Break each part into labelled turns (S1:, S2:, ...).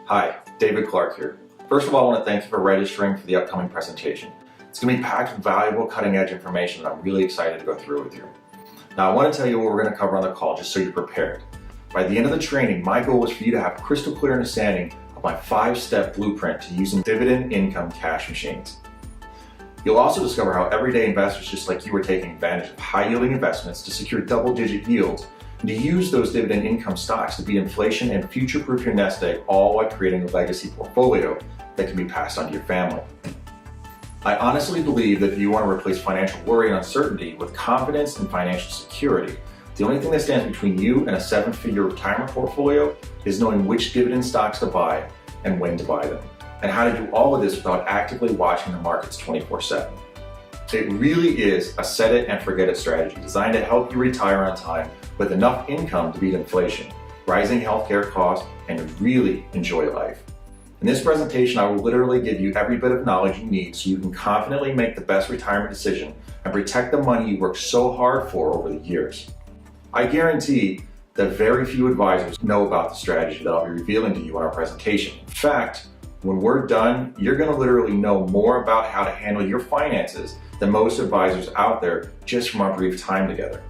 S1: Hi, David Clark here. First of all, I want to thank you for registering for the upcoming presentation. It's going to be packed with valuable cutting-edge information that I'm really excited to go through with you. Now, I want to tell you what we're going to cover on the call just so you're prepared. By the end of the training, my goal is for you to have crystal clear understanding of my 5-step blueprint to using dividend income cash machines. You'll also discover how everyday investors just like you are taking advantage of high-yielding investments to secure double-digit yields and to use those dividend income stocks to beat inflation and future-proof your nest egg, all while creating a legacy portfolio that can be passed on to your family. I honestly believe that if you want to replace financial worry and uncertainty with confidence and financial security, the only thing that stands between you and a 7-figure retirement portfolio is knowing which dividend stocks to buy and when to buy them, and how to do all of this without actively watching the markets 24/7. It really is a set it and forget it strategy designed to help you retire on time with enough income to beat inflation, rising healthcare costs, and really enjoy life. In this presentation, I will literally give you every bit of knowledge you need so you can confidently make the best retirement decision and protect the money you worked so hard for over the years. I guarantee that very few advisors know about the strategy that I'll be revealing to you in our presentation. In fact, when we're done, you're going to literally know more about how to handle your finances than most advisors out there just from our brief time together.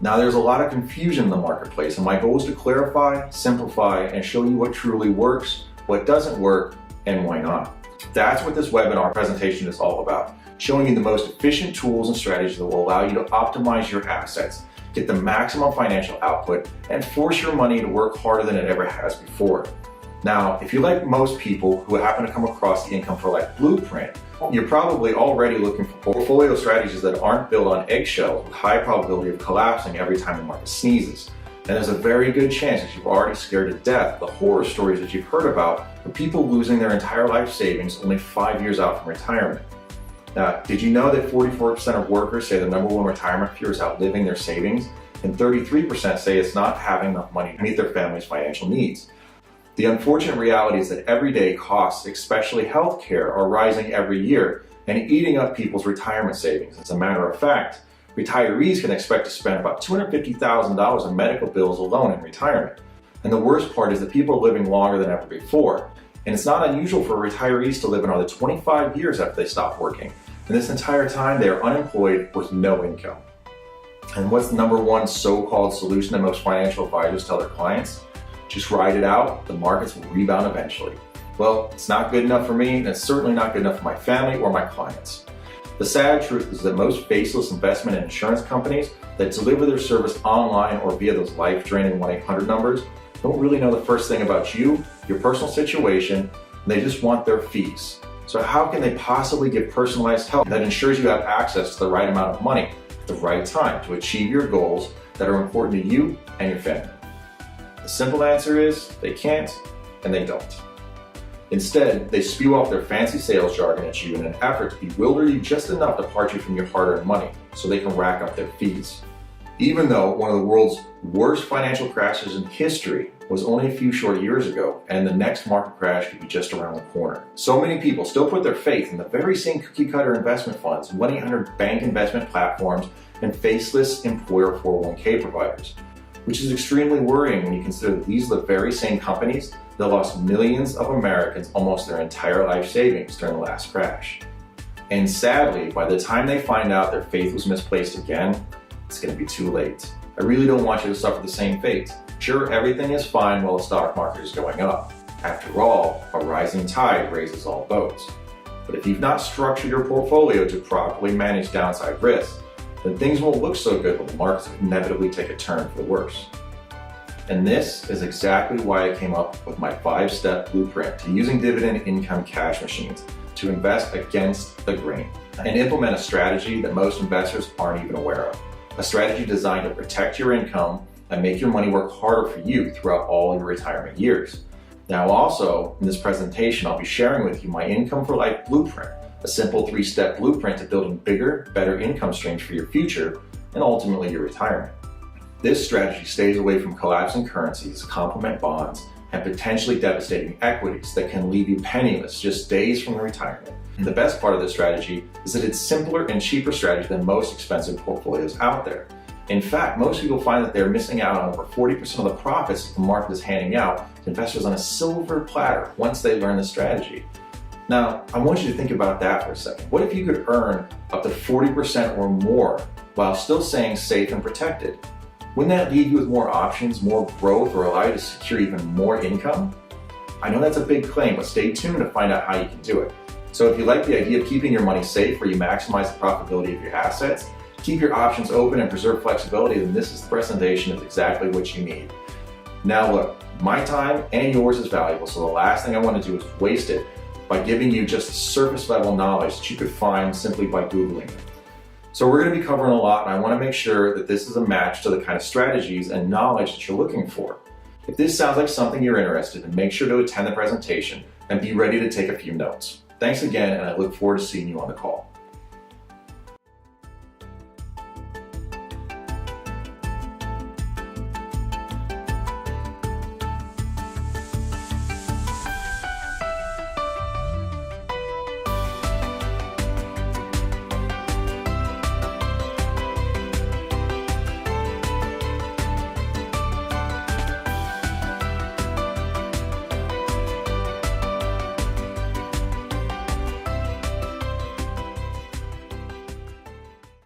S1: Now, there's a lot of confusion in the marketplace, and my goal is to clarify, simplify, and show you what truly works, what doesn't work, and why not. That's what this webinar presentation is all about, showing you the most efficient tools and strategies that will allow you to optimize your assets, get the maximum financial output, and force your money to work harder than it ever has before. Now, if you're like most people who happen to come across the Income for Life Blueprint, you're probably already looking for portfolio strategies that aren't built on eggshells with high probability of collapsing every time the market sneezes. And there's a very good chance that you've already scared to death the horror stories that you've heard about of people losing their entire life savings only 5 years out from retirement. Now, did you know that 44% of workers say the number one retirement fear is outliving their savings, and 33% say it's not having enough money to meet their family's financial needs? The unfortunate reality is that everyday costs, especially healthcare, are rising every year and eating up people's retirement savings. As a matter of fact, retirees can expect to spend about $250,000 on medical bills alone in retirement. And the worst part is that people are living longer than ever before. And it's not unusual for retirees to live another 25 years after they stop working. And this entire time they are unemployed with no income. And what's the number one so-called solution that most financial advisors tell their clients? Just ride it out, the markets will rebound eventually. Well, it's not good enough for me, and it's certainly not good enough for my family or my clients. The sad truth is that most faceless investment and insurance companies that deliver their service online or via those life-draining 1-800 numbers don't really know the first thing about you, your personal situation, and they just want their fees. So how can they possibly give personalized help that ensures you have access to the right amount of money at the right time to achieve your goals that are important to you and your family? The simple answer is they can't and they don't. Instead, they spew off their fancy sales jargon at you in an effort to bewilder you just enough to part you from your hard-earned money so they can rack up their fees. Even though one of the world's worst financial crashes in history was only a few short years ago, and the next market crash could be just around the corner. So many people still put their faith in the very same cookie-cutter investment funds, 1-800 bank investment platforms, and faceless employer 401k providers, which is extremely worrying when you consider that these are the very same companies that lost millions of Americans almost their entire life savings during the last crash. And sadly, by the time they find out their faith was misplaced again, it's going to be too late. I really don't want you to suffer the same fate. Sure, everything is fine while the stock market is going up. After all, a rising tide raises all boats. But if you've not structured your portfolio to properly manage downside risk, then things won't look so good when the markets inevitably take a turn for the worse. And this is exactly why I came up with my 5-step blueprint to using dividend income cash machines to invest against the grain and implement a strategy that most investors aren't even aware of. A strategy designed to protect your income and make your money work harder for you throughout all your retirement years. Now also, in this presentation, I'll be sharing with you my Income for Life Blueprint, a simple 3-step blueprint to building bigger, better income streams for your future and ultimately your retirement. This strategy stays away from collapsing currencies, complement bonds, and potentially devastating equities that can leave you penniless just days from retirement. And the best part of this strategy is that it's simpler and cheaper strategy than most expensive portfolios out there. In fact, most people find that they're missing out on over 40% of the profits that the market is handing out to investors on a silver platter once they learn the strategy. Now, I want you to think about that for a second. What if you could earn up to 40% or more while still staying safe and protected? Wouldn't that leave you with more options, more growth, or allow you to secure even more income? I know that's a big claim, but stay tuned to find out how you can do it. So if you like the idea of keeping your money safe where you maximize the profitability of your assets, keep your options open and preserve flexibility, then this is the presentation is exactly what you need. Now look, my time and yours is valuable, so the last thing I want to do is waste it by giving you just surface level knowledge that you could find simply by Googling it. So we're going to be covering a lot, and I want to make sure that this is a match to the kind of strategies and knowledge that you're looking for. If this sounds like something you're interested in, make sure to attend the presentation and be ready to take a few notes. Thanks again, and I look forward to seeing you on the call.